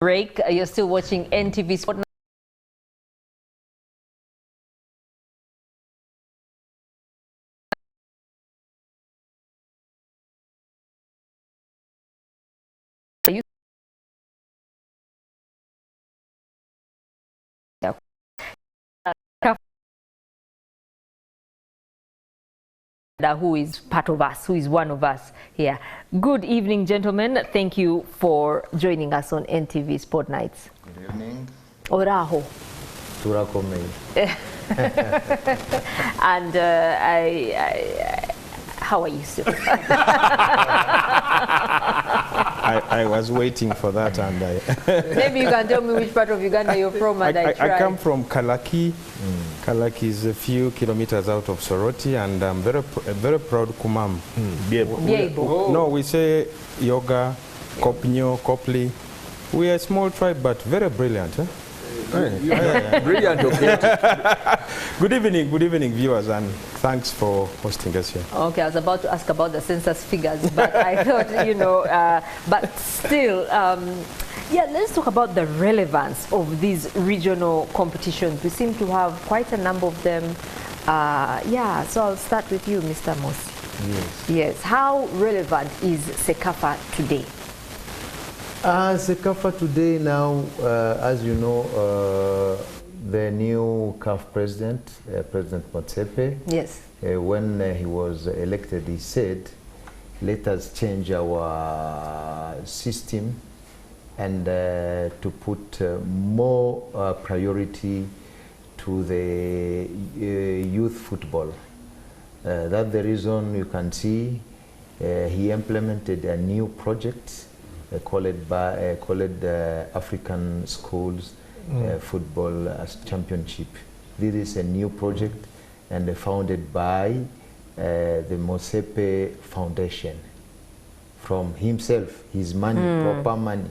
Break. You're still watching NTV Sport. Who is part of us, who is one of us here. Good evening, gentlemen. Thank you for joining us on NTV SportKnights. Good evening. Oraho. Turakome. And how are you, sir? I was waiting for that, and Maybe you can tell me which part of Uganda you're from, and I try. I come from Kalaki. Kalaki is a few kilometers out of Soroti, and I'm very proud Kumam. Biebo. No, we say Yoga, Kopnyo, Kopli. We are a small tribe, but very brilliant. Eh? Brilliant. Good evening, viewers, and thanks for hosting us here. Okay, I was about to ask about the census figures, but I thought, you know, but still, yeah, let's talk about the relevance of these regional competitions. We seem to have quite a number of them. Yeah, so I'll start with you, Mr. Mosi. Yes. Yes, how relevant is CECAFA today? CECAFA today now, as you know, the new CAF president, President Motsepe, Yes. when he was elected, he said, let us change our system and to put more priority to the youth football. That's the reason you can see he implemented a new project called African Schools Football Championship. This is a new project and founded by the Motsepe Foundation from himself, his money, proper money.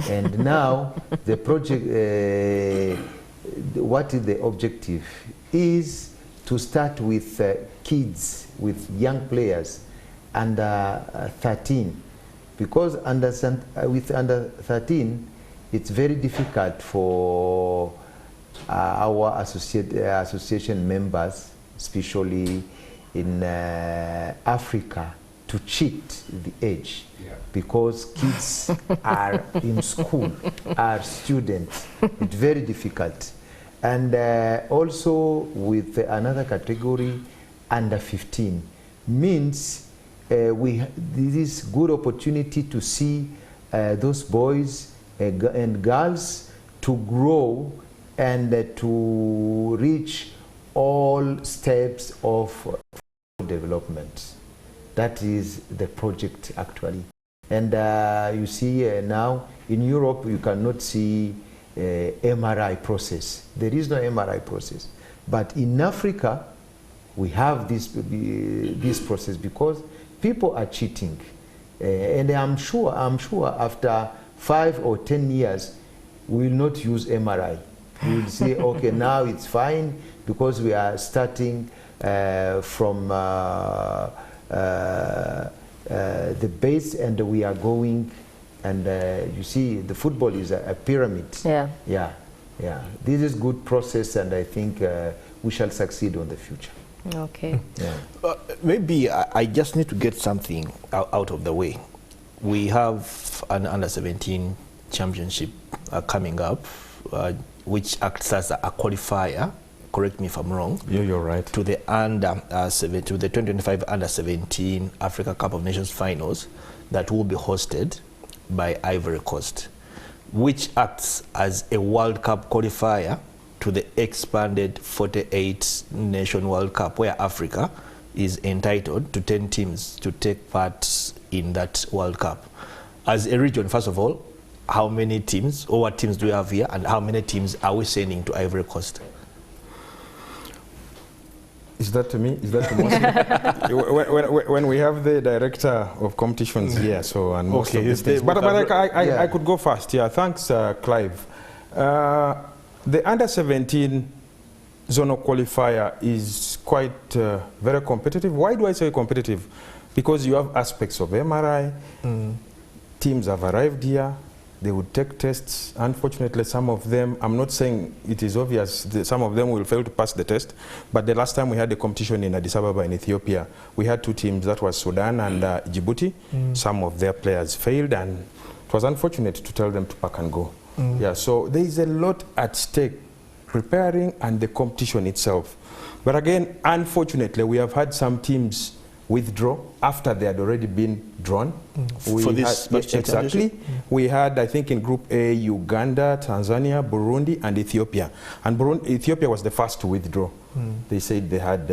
And now the project, what is the objective? Is to start with kids, with young players under 13. Because with under 13, it's very difficult for our association members, especially in Africa, to cheat the age. Yeah. Because kids are in school, are students. It's very difficult. And also with another category, under 15, means this is good opportunity to see those boys and girls to grow and to reach all steps of development. That is the project actually. And you see now in Europe you cannot see MRI process. There is no MRI process. But in Africa we have this process because people are cheating, and I'm sure after 5 or 10 years, we will not use MRI. We will say, okay, now it's fine because we are starting from the base and we are going, and you see, the football is a pyramid. Yeah. Yeah, yeah. This is good process, and I think we shall succeed in the future. Okay. Yeah. Maybe I just need to get something out of the way. We have an under-17 championship coming up, which acts as a qualifier. Correct me if I'm wrong. You're right. To the to the 2025 under-17 Africa Cup of Nations finals that will be hosted by Ivory Coast, which acts as a World Cup qualifier to the expanded 48 Nation World Cup, where Africa is entitled to 10 teams to take part in that World Cup. As a region, first of all, how many teams, or what teams do we have here, and how many teams are we sending to Ivory Coast? Is that to me? Is that to Mosi? when we have the director of competitions here, so and most of these things. But I could go fast. Yeah, thanks, Clive. The under-17 zonal qualifier is quite very competitive. Why do I say competitive? Because you have aspects of MRI, teams have arrived here, They would take tests. Unfortunately, some of them, I'm not saying it is obvious, some of them will fail to pass the test, but the last time we had the competition in Addis Ababa in Ethiopia, we had 2 teams, that was Sudan and Djibouti. Some of their players failed, and it was unfortunate to tell them to pack and go. Yeah, so there is a lot at stake, preparing and the competition itself. But again, unfortunately, we have had some teams withdraw after they had already been drawn. For this exactly. We had, I think, in Group A, Uganda, Tanzania, Burundi, and Ethiopia. And Ethiopia was the first to withdraw. They said they had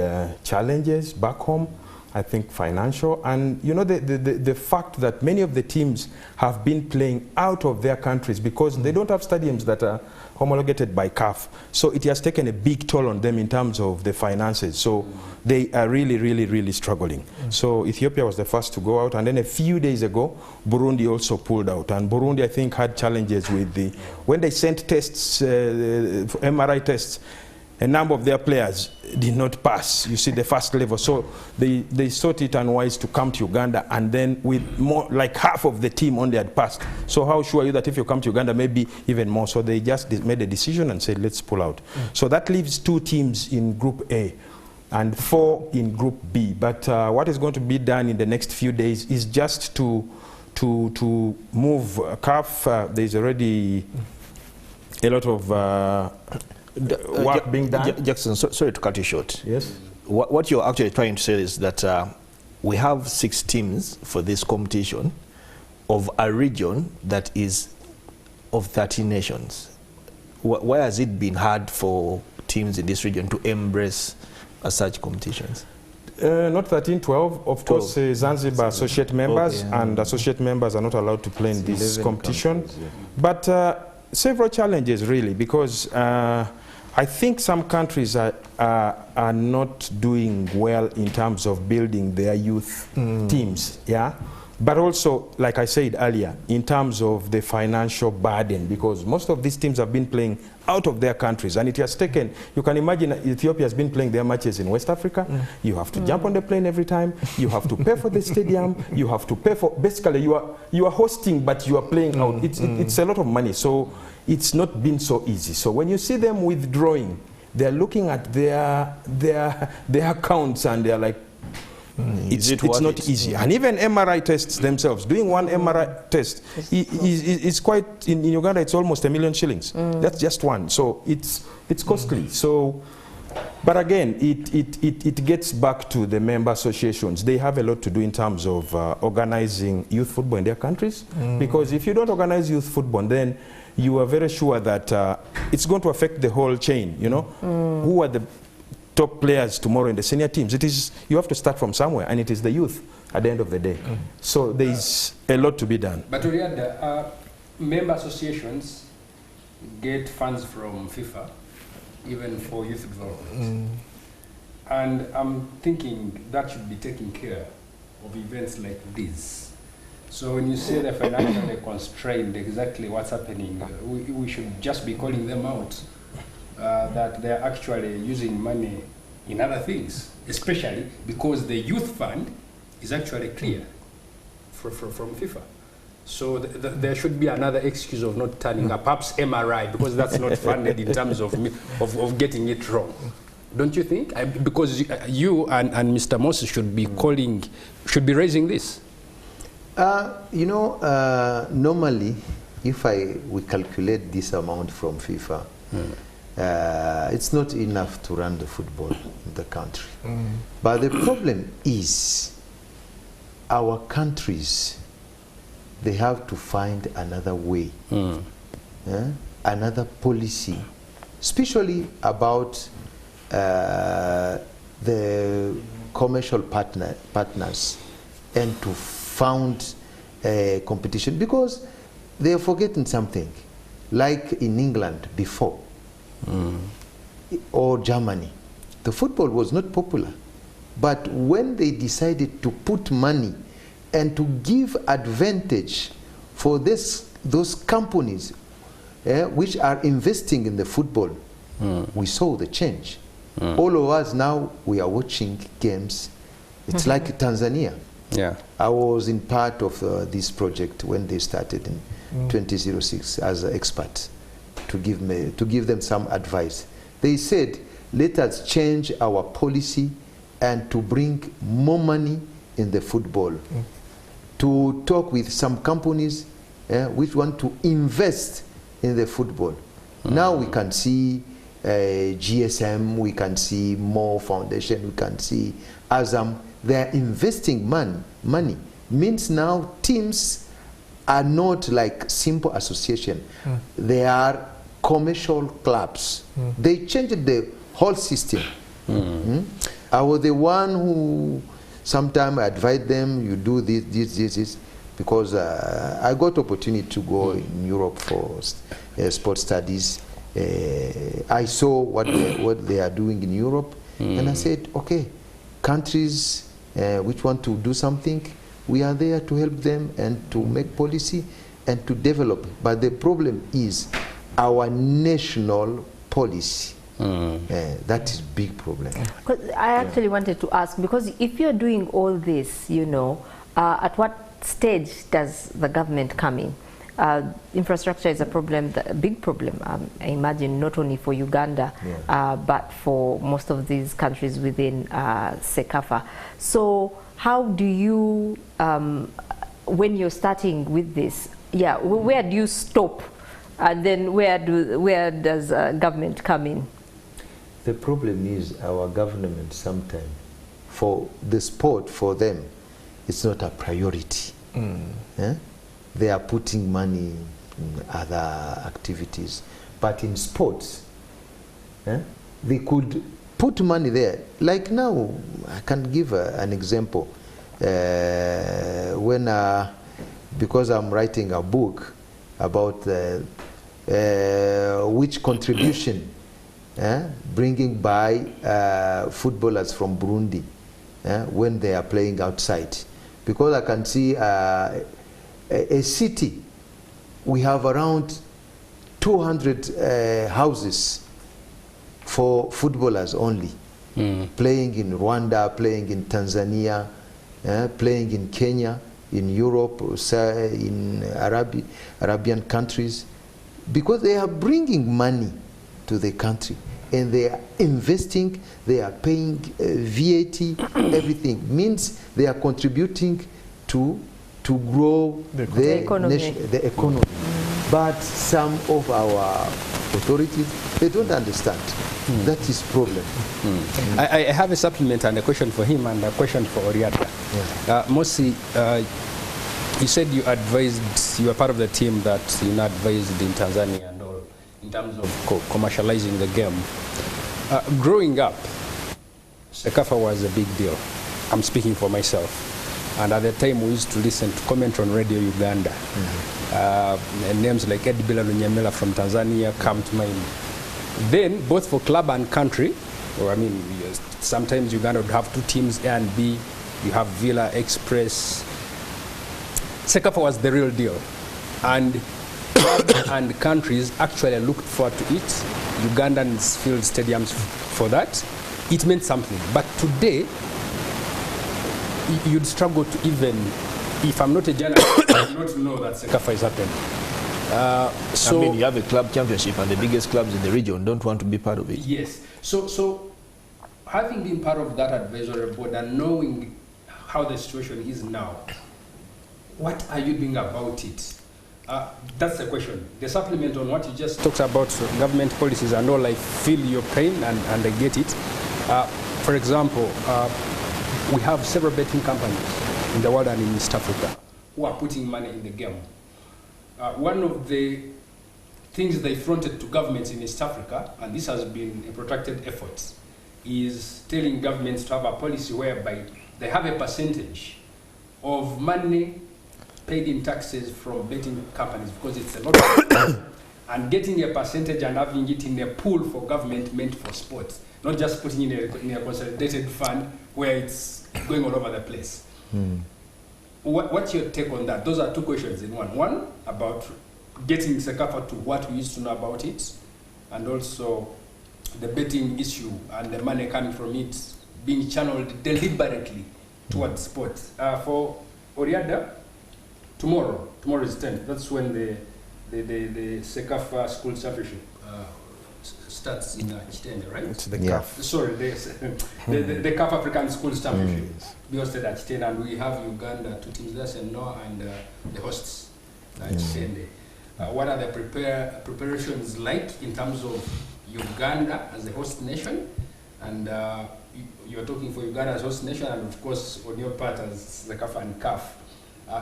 challenges back home, I think financial. And you know, the fact that many of the teams have been playing out of their countries because they don't have stadiums that are homologated by CAF. So it has taken a big toll on them in terms of the finances. So they are really, really, really struggling. So Ethiopia was the first to go out. And then a few days ago, Burundi also pulled out. And Burundi, I think, had challenges with when they sent tests, MRI tests, a number of their players did not pass, you see, the first level. So they thought it unwise to come to Uganda, and then with more, like half of the team only had passed. So how sure are you that if you come to Uganda, maybe even more? So they just made a decision and said, let's pull out. So that leaves 2 teams in Group A and 4 in Group B. But what is going to be done in the next few days is just to move CAF. There's already a lot of work being done. Jackson, sorry to cut you short. Yes. What you're actually trying to say is that we have 6 teams for this competition of a region that is of 13 nations. Why has it been hard for teams in this region to embrace such competitions? Not 13, 12. Of course, Zanzibar associate members, and associate members are not allowed to play in this competition. But several challenges, really, because I think some countries are not doing well in terms of building their youth teams, yeah? But also, like I said earlier, in terms of the financial burden, because most of these teams have been playing out of their countries, and it has taken, you can imagine Ethiopia has been playing their matches in West Africa. You have to jump on the plane every time, you have to pay for the stadium, you have to pay for, basically you are hosting, but you are playing out. It's a lot of money, so it's not been so easy. So when you see them withdrawing, they're looking at their accounts and they're like, it's not easy. And even MRI tests themselves, doing one MRI test is quite, in Uganda it's almost 1 million shillings. That's just one. So it's costly. So, but again, it gets back to the member associations. They have a lot to do in terms of organizing youth football in their countries. Because if you don't organize youth football, then you are very sure that it's going to affect the whole chain, you know. Who are the top players tomorrow in the senior teams? It is, you have to start from somewhere, and it is the youth at the end of the day. So there is a lot to be done. But Oriada, member associations get funds from FIFA, even for youth development. And I'm thinking that should be taking care of events like this. So when you say they're financially constrained, exactly what's happening, we should just be calling them out. That they're actually using money in other things, especially because the youth fund is actually clear from FIFA. So there should be another excuse of not turning up, perhaps MRI, because that's not funded in terms of getting it wrong. Don't you think? Because you and Mr. Moses should be raising this. You know, normally, if we calculate this amount from FIFA, it's not enough to run the football in the country. But the problem is our countries, they have to find another way, another policy, especially about the commercial partners, and to found a competition, because they are forgetting something, like in England before, or Germany. The football was not popular, but when they decided to put money and to give advantage for those companies which are investing in the football, we saw the change. All of us now, we are watching games. It's like Tanzania. Yeah. I was in part of this project when they started in 2006 as an expert to give them some advice. They said, let us change our policy and to bring more money in the football. To talk with some companies which want to invest in the football. Now we can see GSM, we can see Mo Foundation, we can see Azam. They are investing money. Means now teams are not like simple association. They are commercial clubs. They changed the whole system. I was the one who sometimes advise them, you do this, because I got opportunity to go in Europe for sport studies. I saw what they are doing in Europe, and I said, okay, countries which want to do something, we are there to help them and to make policy and to develop. But the problem is our national policy. That is big problem. I actually wanted to ask, because if you're doing all this, you know, at what stage does the government come in? Infrastructure is a problem, a big problem, I imagine, not only for Uganda, but for most of these countries within CECAFA. So how do you, when you're starting with this, where do you stop? And then where does government come in? The problem is our government sometimes, for the sport, for them, it's not a priority. They are putting money in other activities. But in sports, they could put money there. Like now, I can give an example. Because I'm writing a book about which contribution bringing by footballers from Burundi when they are playing outside. Because I can see a city, we have around 200 houses for footballers only, playing in Rwanda, playing in Tanzania, playing in Kenya, in Europe, in Arabian countries, because they are bringing money to the country and they are investing, they are paying VAT, everything. Means they are contributing to grow the economy. But some of our authorities, they don't understand. That is problem. I have a supplement and a question for him and a question for Oriata. Mosi, you said you were part of the team that advised in Tanzania and all, in terms of commercializing the game. Growing up, CECAFA was a big deal. I'm speaking for myself. And at the time, we used to listen to comment on Radio Uganda. And names like Ed Lunyamela from Tanzania come to mind. Then, both for club and country, sometimes Uganda would have two teams, A and B. You have Villa, Express. CECAFA was the real deal. And and countries actually looked forward to it. Ugandans filled stadiums for that. It meant something. But today, you'd struggle to even, if I'm not a journalist, I would not know that CECAFA is happening. You have a club championship and the biggest clubs in the region don't want to be part of it. Yes. So having been part of that advisory board and knowing how the situation is now, what are you doing about it? That's the question. The supplement on what you just talked about, government policies and all, I feel your pain and I get it. For example, we have several betting companies in the world and in East Africa who are putting money in the game. One of the things they fronted to governments in East Africa, and this has been a protracted effort, is telling governments to have a policy whereby they have a percentage of money paid in taxes from betting companies, because it's a lot of money, and getting a percentage and having it in a pool for government meant for sports, not just putting in a consolidated fund where it's going all over the place. What's your take on that? Those are two questions in one. One, about getting CECAFA to what we used to know about it, and also the betting issue and the money coming from it being channeled deliberately towards sport. For Oriada, tomorrow is 10th. That's when the CECAFA School Championship starts in Chitende, right? It's the CAF. Sorry, the CAF African Schools Championship. We hosted at Chitende, and we have Uganda, 2 teams there, Noah, and the hosts at Chitende. What are the preparations like in terms of Uganda as the host nation? And you're talking for Uganda as host nation, and of course on your part as the CAF and CAF.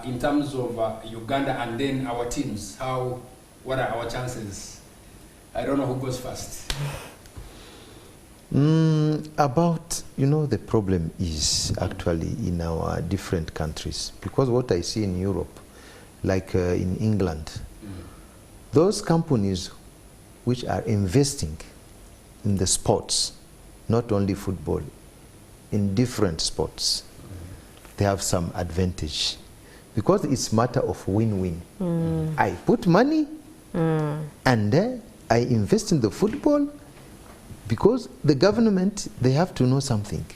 In terms of Uganda and then our teams, what are our chances? I don't know who goes first. The problem is actually in our different countries, because what I see in Europe, like in England, those companies which are investing in the sports, not only football, in different sports, they have some advantage, because it's matter of win-win. I put money and I invest in the football, because the government, they have to know something.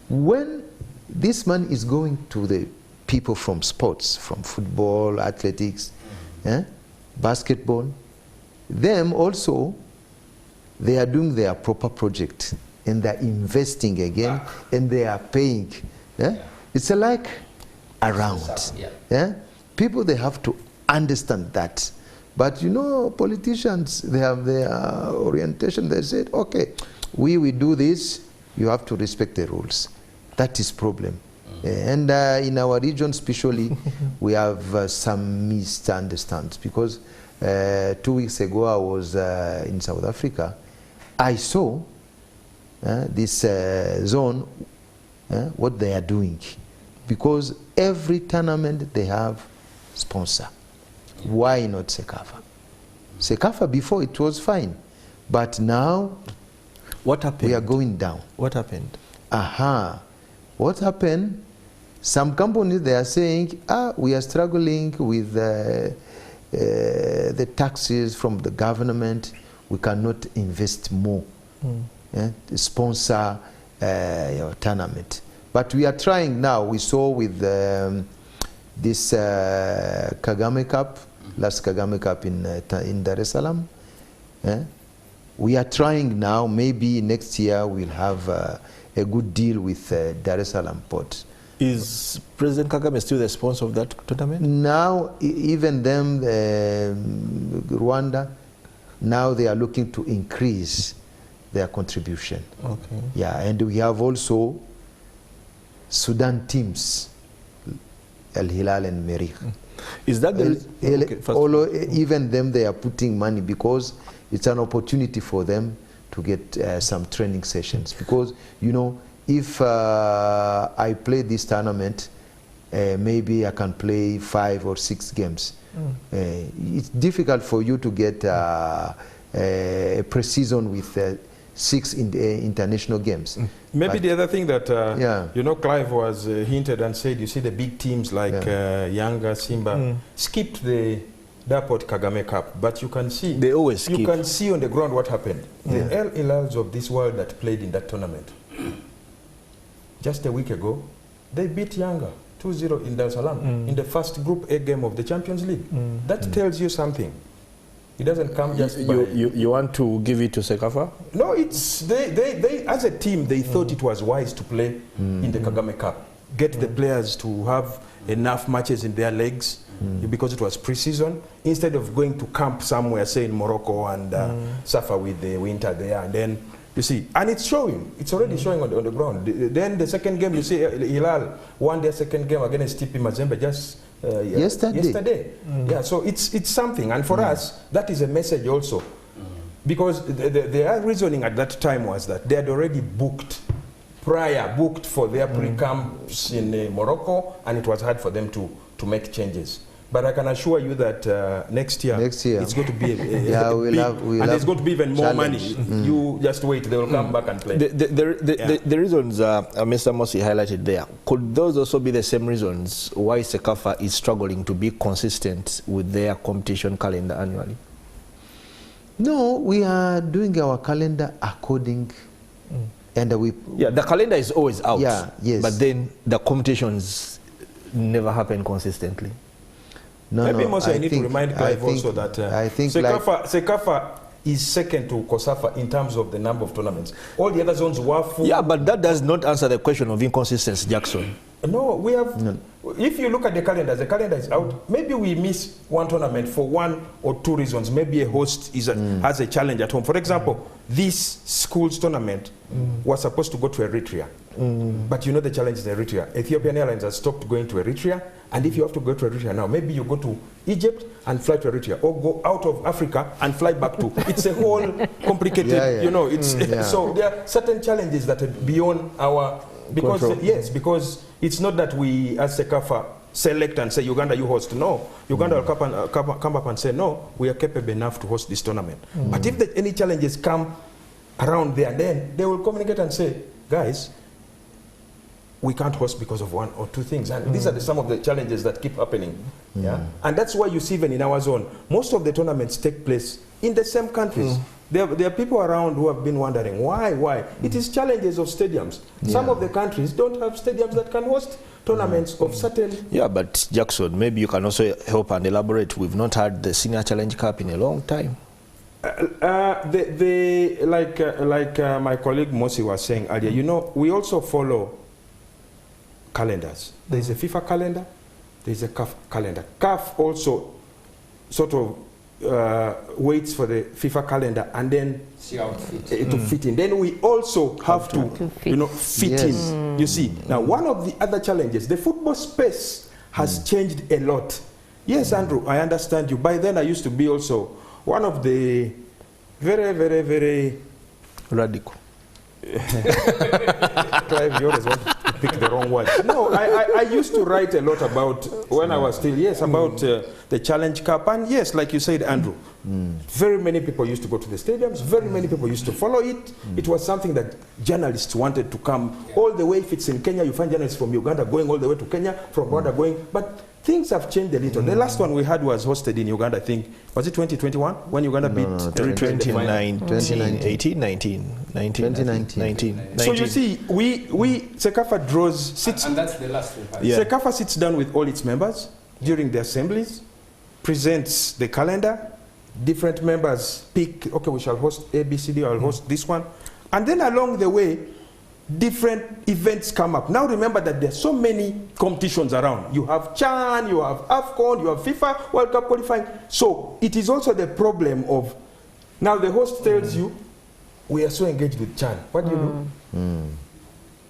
When this money is going to the people from sports, from football, athletics, basketball, them also, they are doing their proper project, and they're investing again, and they are paying. It's like around. People, they have to understand that. But politicians, they have their orientation. They said, okay, we do this, you have to respect the rules. That is problem. And in our region especially, we have some misunderstandings, because 2 weeks ago I was in South Africa. I saw this zone, what they are doing, because every tournament they have sponsor. Why not CECAFA? CECAFA before it was fine, but now what happened? We are going down. What happened? What happened? Some companies, they are saying, we are struggling with the taxes from the government. We cannot invest more, sponsor your tournament. But we are trying now. We saw with this Kagame Cup, last Kagame Cup in Dar es Salaam. We are trying now. Maybe next year we'll have a good deal with Dar es Salaam Port. Is President Kagame still the sponsor of that tournament? Now, even them, Rwanda, now they are looking to increase their contribution. Okay. Yeah, and we have also Sudan teams, El Hilal and Merih. Is that the even them, they are putting money, because it's an opportunity for them to get some training sessions. Because if I play this tournament, maybe I can play 5 or 6 games. It's difficult for you to get a pre-season with 6 international games. Maybe the other thing that Clive was hinted and said, you see the big teams like Yanga, Simba, skipped the Dapot Kagame Cup, but you can see they always skip. You can see on the ground what happened. The El Hilals of this world that played in that tournament, just a week ago, they beat Yanga 2-0 in Dar es Salaam in the first Group A game of the Champions League. That tells you something. It doesn't come just by... You want to give it to CECAFA? No, it's they as a team, they thought it was wise to play in the Kagame Cup. Get the players to have enough matches in their legs, because it was pre-season, instead of going to camp somewhere, say in Morocco, and suffer with the winter there. And then, you see, and it's showing. It's already showing on the ground. Then the second game, you see, Hilal won their second game against TP Mazembe just yesterday. Yeah, so it's something. And for us, that is a message also. Because their reasoning at that time was that they had already booked for their pre-camps in Morocco, and it was hard for them to make changes. But I can assure you that next year it's going to be there's going to be even more money. You just wait; they will come back and play. The reasons Mr. Mosi highlighted there, could those also be the same reasons why CECAFA is struggling to be consistent with their competition calendar annually? No, we are doing our calendar according And the calendar is always out. Yeah, yes. But then the competitions never happen consistently. Maybe I need to remind Clive also that CECAFA is second to COSAFA in terms of the number of tournaments. All the other zones were full. Yeah, but that does not answer the question of inconsistency, Jackson. No, we have. No. If you look at the calendar is out. Maybe we miss one tournament for one or two reasons. Maybe a host has a challenge at home. For example, this schools tournament was supposed to go to Eritrea. But you know the challenge is Eritrea. Ethiopian Airlines has stopped going to Eritrea. And if you have to go to Eritrea now, maybe you go to Egypt and fly to Eritrea, or go out of Africa and fly back to. It's a whole complicated, you know. It's so there are certain challenges that are beyond our because it's not that we as CECAFA select and say Uganda you host. No, Uganda will come up and say no, we are capable enough to host this tournament. But if any challenges come around there, then they will communicate and say, guys, we can't host because of one or two things. And these are some of the challenges that keep happening. Yeah? And that's why you see even in our zone, most of the tournaments take place in the same countries. There are people around who have been wondering, why? It is challenges of stadiums. Some of the countries don't have stadiums that can host tournaments of certain... Yeah, but Jackson, maybe you can also help and elaborate. We've not had the Senior Challenge Cup in a long time. Like my colleague Mosi was saying earlier, you know, we also follow calendars. There's a FIFA calendar, there's a CAF calendar. CAF also sort of waits for the FIFA calendar and then see how to fit in. Then we also have to you know, fit in. You see, now one of the other challenges, the football space has changed a lot. Yes, Andrew, I understand you. By then I used to be also one of the very radical. Clive, you always want to pick the wrong word. No, I used to write a lot about, when I was still, about the Challenge Cup. And yes, like you said, Andrew, very many people used to go to the stadiums, very many people used to follow it. It was something that journalists wanted to come all the way. If it's in Kenya, you find journalists from Uganda going all the way to Kenya, from Rwanda going, but things have changed a little. The last one we had was hosted in Uganda, I think. Was it 2021 when Uganda beat 2019. So you see, CECAFA draws, and that's the last one. CECAFA sits down with all its members during the assemblies, presents the calendar, different members pick, okay, we shall host A, B, C, D, I'll host this one. And then along the way, different events come up. Now remember that there's so many competitions around. You have CHAN, you have AFCON, you have FIFA World Cup qualifying. So it is also the problem of, now the host tells you, we are so engaged with CHAN. What do you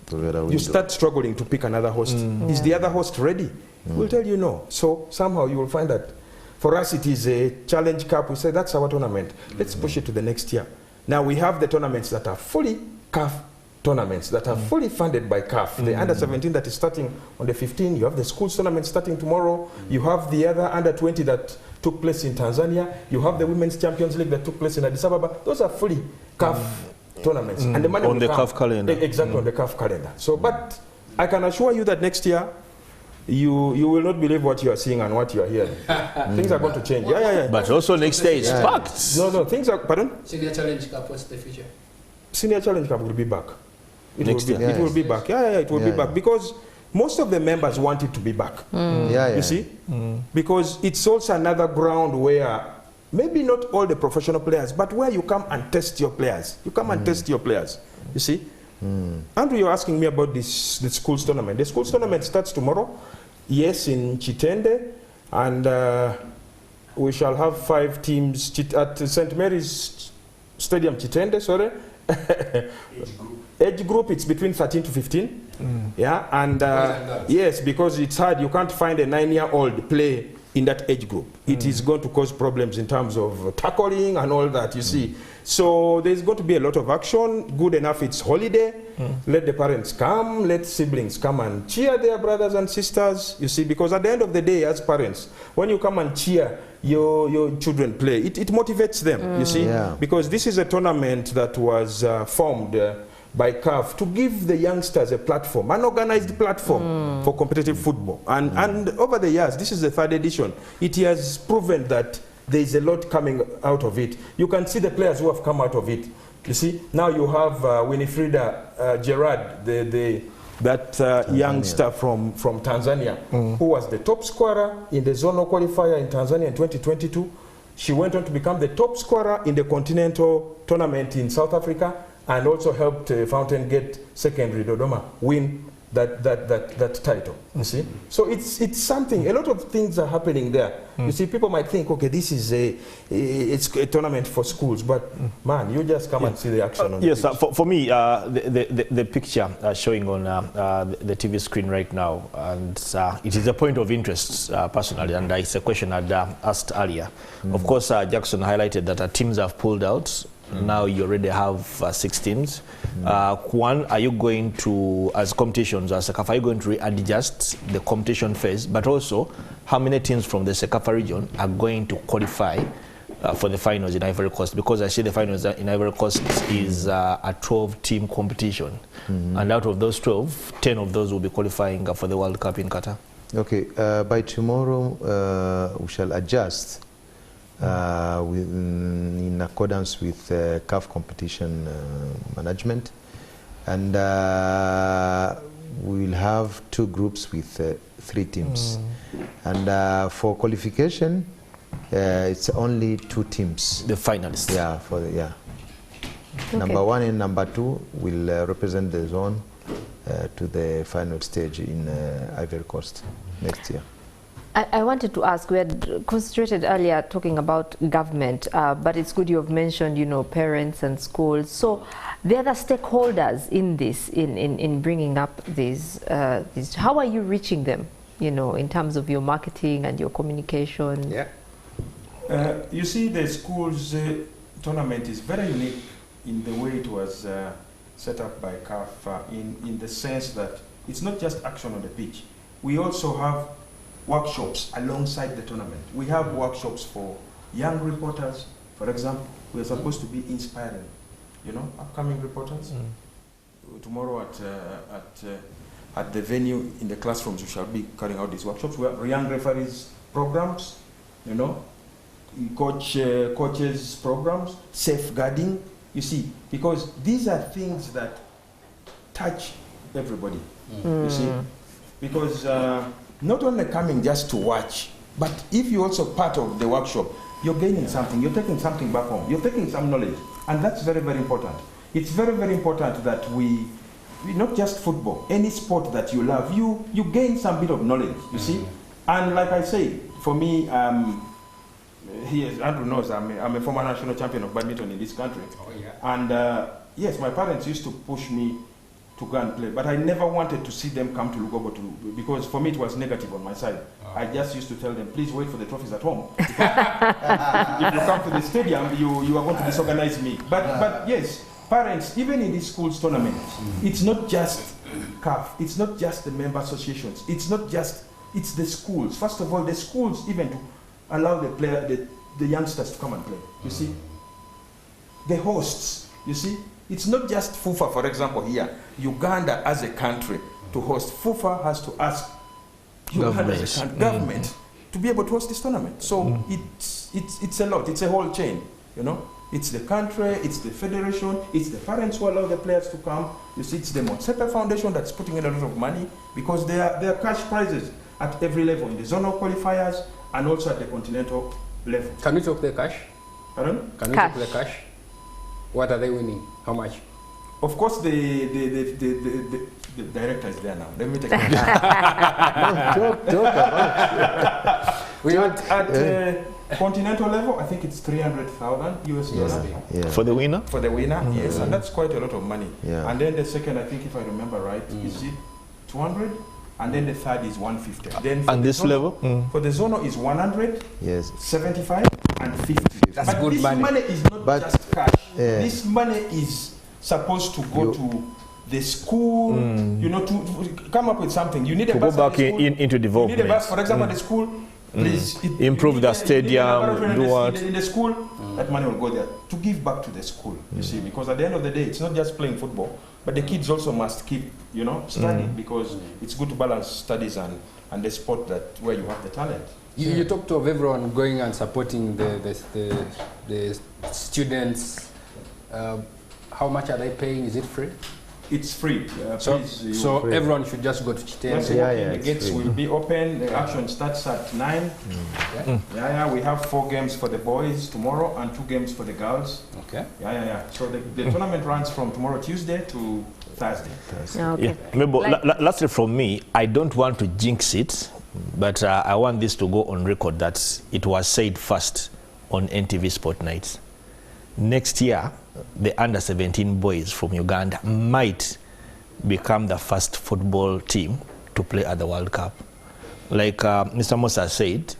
do? You start struggling to pick another host. Is the other host ready? We'll tell you no. So somehow you will find that for us it is a Challenge Cup. We say that's our tournament. Let's push it to the next year. Now we have the tournaments that are fully CAF tournaments that are fully funded by CAF. The under-17 that is starting on the 15th. You have the schools tournament starting tomorrow. You have the other under-20 that took place in Tanzania. You have the Women's Champions League that took place in Addis Ababa. Those are fully CAF tournaments. And the money on the CAF calendar. Exactly, on the CAF calendar. So, but I can assure you that next year, you will not believe what you are seeing and what you are hearing. Things are going to change. But also next year is packed. No, things are, pardon? Senior Challenge Cup, what's the future? Senior Challenge Cup will be back. It will be back. It will be back because most of the members want it to be back. You see? Because it's also another ground where maybe not all the professional players, but where you come and test your players. You come and test your players. You see? Andrew, you're asking me about the schools tournament. The schools tournament starts tomorrow. Yes, in Chitende. And we shall have 5 teams at St. Mary's Stadium, Chitende, sorry. Age group, it's between 13 to 15. And yes, because it's hard, you can't find a 9-year-old play in that age group. It is going to cause problems in terms of tackling and all that, you see. So there's going to be a lot of action. Good enough, it's holiday. Let the parents come, let siblings come and cheer their brothers and sisters, you see, because at the end of the day, as parents, when you come and cheer your children play, it motivates them, you see, because this is a tournament that was formed by CAF to give the youngsters a platform, an organized platform for competitive football. And over the years, this is the 3rd edition, it has proven that there is a lot coming out of it. You can see the players who have come out of it. You see, now you have Winifreda Gerard, that youngster from Tanzania, who was the top scorer in the zonal qualifier in Tanzania in 2022. She went on to become the top scorer in the continental tournament in South Africa, and also helped Fountain Gate Secondary Dodoma win that title. You see, so it's something. A lot of things are happening there. You see, people might think, okay, this is it's a tournament for schools, but man, you just come and see the action on yes, the pitch. for me, the picture showing on the TV screen right now, and it is a point of interest personally, and it's a question I'd asked earlier. Of course, Jackson highlighted that teams have pulled out. Now you already have 6 teams. One, are you going to, as competitions, as CECAFA, are you going to readjust the competition phase? But also, how many teams from the CECAFA region are going to qualify for the finals in Ivory Coast? Because I see the finals in Ivory Coast is a 12-team competition. And out of those 12, 10 of those will be qualifying for the World Cup in Qatar. Okay, by tomorrow we shall adjust in accordance with CAF competition management, and we will have 2 groups with 3 teams, and for qualification it's only 2 teams. The finalists. Yeah, Okay. Number 1 and number 2 will represent the zone to the final stage in Ivory Coast next year. I wanted to ask, we had concentrated earlier talking about government, but it's good you have mentioned, you know, parents and schools. So the other stakeholders in this, in bringing up these, how are you reaching them, you know, in terms of your marketing and your communication? Yeah. You see, the schools tournament is very unique in the way it was set up by CAF, in the sense that it's not just action on the pitch. We also have workshops alongside the tournament. We have workshops for young reporters. For example, we are supposed to be inspiring, you know, upcoming reporters. Tomorrow at the venue in the classrooms, we shall be carrying out these workshops. We have young referees programs, you know, coaches programs, safeguarding. You see, because these are things that touch everybody. You see, because not only coming just to watch, but if you're also part of the workshop, you're gaining something, you're taking something back home, you're taking some knowledge, and that's very, very important. It's very, very important that we not just football, any sport that you love, you gain some bit of knowledge, you see? And like I say, for me, Andrew knows I'm a former national champion of badminton in this country. Oh, yeah. And yes, my parents used to push me to go and play, but I never wanted to see them come to Lugogo because for me it was negative on my side. I just used to tell them, please wait for the trophies at home. If you come to the stadium, you are going to disorganize me. But yes, parents, even in these schools tournaments, it's not just CAF, it's not just the member associations, it's not just, it's the schools. First of all, the schools even to allow the youngsters to come and play, you see. The hosts, you see. It's not just FUFA, for example, here. Uganda as a country to host. FUFA has to ask Uganda as a government to be able to host this tournament. So it's a lot. It's a whole chain, you know. It's the country, it's the federation, it's the parents who allow the players to come. You see, it's the Motsepe Foundation that's putting in a lot of money because there are cash prizes at every level, in the zonal qualifiers and also at the continental level. Can we talk the cash? Pardon? Can we talk the cash? What are they winning? How much? Of course, the director is there now. Let me take it. At continental level, I think it's 300,000 US dollars. Yeah. For the winner? For the winner, yes, and that's quite a lot of money. Yeah. And then the second, I think if I remember right, is it 200? And then the third is 150. Then And this level? For the zonal is 100, Yes. 75, and 50. That's but good this money. is not just cash. Yeah. This money is supposed to go to the school, you know, to come up with something. You need a To bus go at back the school. into You development. need a bus, for example, at the school. Please, Improve the stadium, do what? In the school, that money will go there to give back to the school, you see, because at the end of the day, it's not just playing football, but the kids also must keep, you know, studying because it's good to balance studies and the sport that where you have the talent. You talked of everyone going and supporting the students. How much are they paying? Is it free? It's free. So free. Everyone should just go to Chitende. The gates will be open. The action starts at 9. We have 4 games for the boys tomorrow and 2 games for the girls. Okay. So the tournament runs from tomorrow Tuesday to Thursday. Okay. Lastly from me, I don't want to jinx it, but I want this to go on record that it was said first on NTV SportKnights. Next year, the under-17 boys from Uganda might become the first football team to play at the World Cup. Like Mr. Musa said,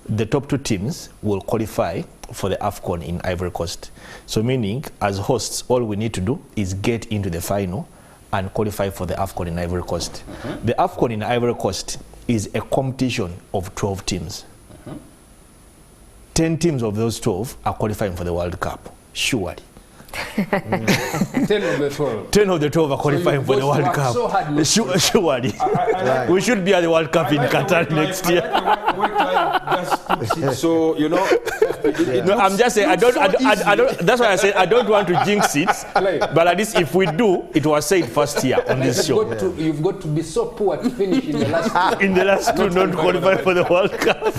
the top 2 teams will qualify for the AFCON in Ivory Coast. So meaning, as hosts, all we need to do is get into the final and qualify for the AFCON in Ivory Coast. The AFCON in Ivory Coast is a competition of 12 teams. 10 teams of those 12 are qualifying for the World Cup, surely. 10 of the 12. 10 of the 12 are qualifying for the World Cup. So surely. We should be at the World Cup in Qatar next year. So, you know, no, I'm just saying, I don't, that's why I said I don't want to jinx it, but at least if we do, it was said first year on this show. You've got to be so poor to finish in the last in the last 2 not qualify for the World Cup.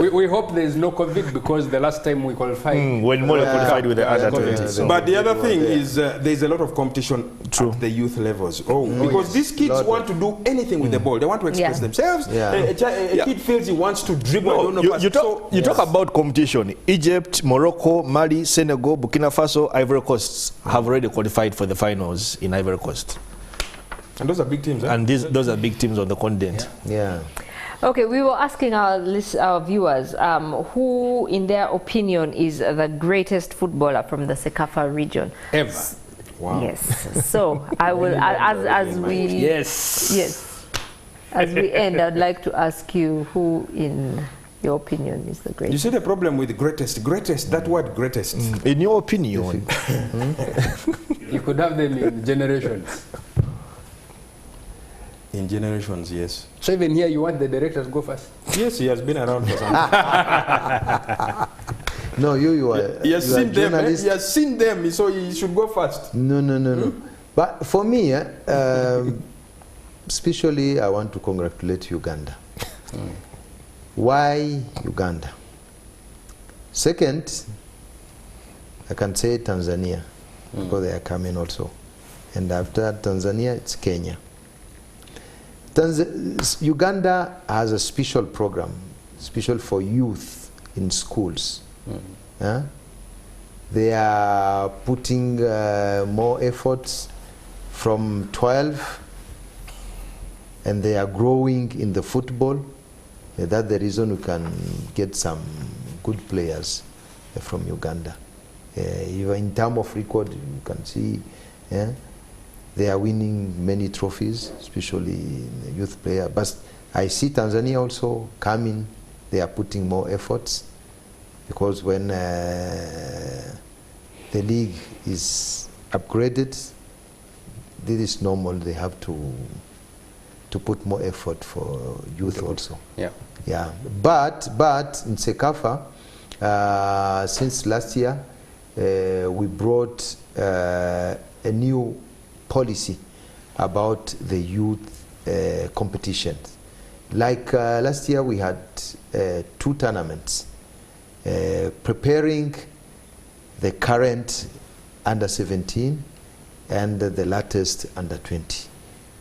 We hope there is no COVID because the last time we qualified. When more qualified with the other 20. So. But the other thing is there's a lot of competition at the youth levels. Because these kids want to do anything with the ball. They want to express themselves. A kid feels he wants to dribble. You talk about competition. Egypt, Morocco, Mali, Senegal, Burkina Faso, Ivory Coast have already qualified for the finals in Ivory Coast. And those are big teams. And those are big teams on the continent. Okay, we were asking our viewers who, in their opinion, is the greatest footballer from the CECAFA region. Ever. Wow. Yes. So I will, as we as we end, I'd like to ask you who, in your opinion, is the greatest. You see the problem with greatest, that word greatest. In your opinion, you could have them in generations. In generations, yes. So even here, you want the director to go first? Yes, he has been around for some time. No, you are. He has seen them. He has seen them, so he should go first. No. But for me, especially, I want to congratulate Uganda. Why Uganda? Second, I can say Tanzania, because they are coming also. And after Tanzania, it's Kenya. Uganda has a special program, special for youth in schools. They are putting more efforts from 12, and they are growing in the football. That's the reason we can get some good players from Uganda. Even in terms of record, you can see they are winning many trophies, especially in the youth player. But I see Tanzania also coming. They are putting more efforts, because when the league is upgraded, this is normal. They have to put more effort for youth also. But in CECAFA, since last year, we brought a new policy about the youth competitions. Like last year, we had 2 tournaments preparing the current under-17 and the latest under-20.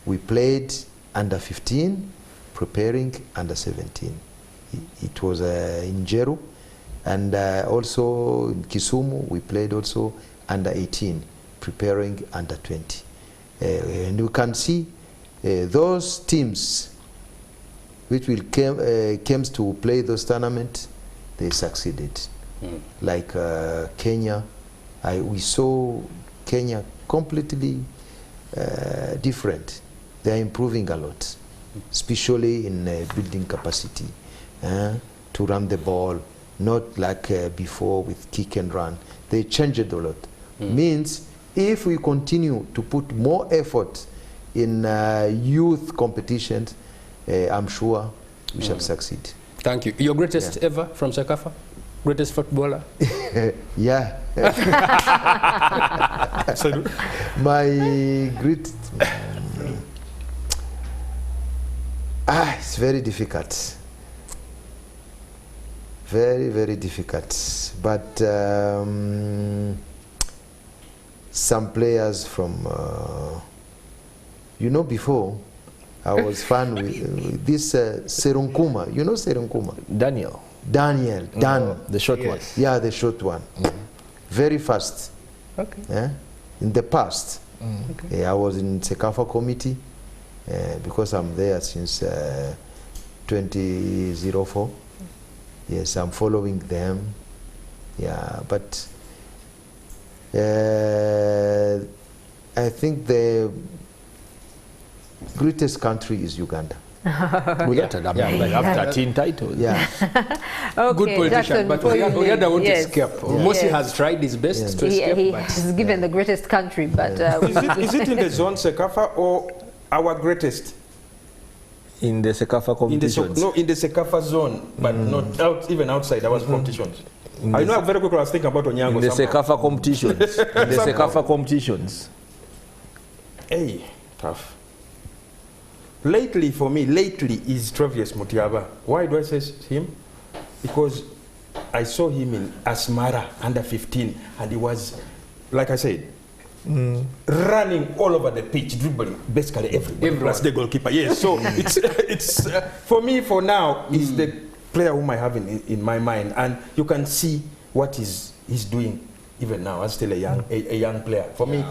We played under-15, preparing under-17. It was in Jeru, and also in Kisumu, we played also under-18, preparing under-20. And you can see those teams which will came to play those tournaments, they succeeded. Like Kenya, we saw Kenya completely different. They are improving a lot, especially in building capacity to run the ball, not like before with kick and run. They changed it a lot. Means if we continue to put more effort in youth competitions, I'm sure we shall succeed. Thank you. Your greatest ever from CECAFA? Greatest footballer? Yeah. My great... it's very difficult. Very, very difficult. But some players from... you know, before, I was fan with this Serunkuma. You know Serunkuma? Daniel. Dan. The short one. Yeah, the short one. Very fast. Okay. Yeah? In the past. Okay. I was in CECAFA committee because I'm there since 2004. Yes, I'm following them. Yeah, but I think the greatest country is Uganda. We have 13 titles. Yeah. Okay, Good politician, Jackson, but before you Oyada won't leave, escape. yes. Mosi has tried his best to escape, He but has given the greatest country, but Is it in the zone CECAFA or our greatest? In the CECAFA competitions. In the CECAFA zone, but not even outside our competitions. I know very quickly I was thinking about Onyango. In the CECAFA competitions. In the CECAFA competitions. Hey, tough. Lately, for me, is Travis Mutiaba. Why do I say him? Because I saw him in Asmara under 15, and he was, like I said, running all over the pitch, dribbling basically everybody, plus the goalkeeper. Yes, so it's for me for now is the player whom I have in my mind, and you can see what he's doing even now as still a young player. For me,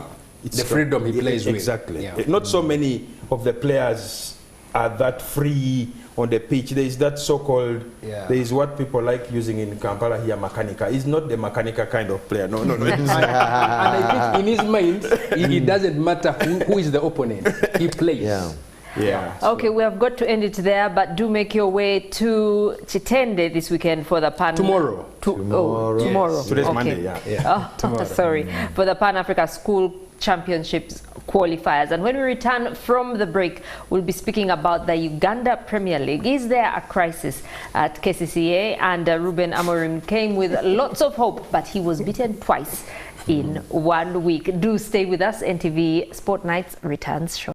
it's the freedom he plays with. Exactly. Yeah. Not so many of the players are that free on the pitch. There is that so-called, there is what people like using in Kampala here, mechanica. He's not the mechanica kind of player. No. And I think in his mind, it doesn't matter who is the opponent. He plays. Yeah. Okay, we have got to end it there, but do make your way to Chitende this weekend for the Pan... Tomorrow. Tomorrow. Today's Okay. Monday, yeah. Sorry. For the Pan-Africa School Championships qualifiers. And when we return from the break, we'll be speaking about the Uganda Premier League. Is there a crisis at KCCA? And Ruben Amorim came with lots of hope, but he was beaten twice in 1 week. Do stay with us. NTV Sport Nights returns shortly.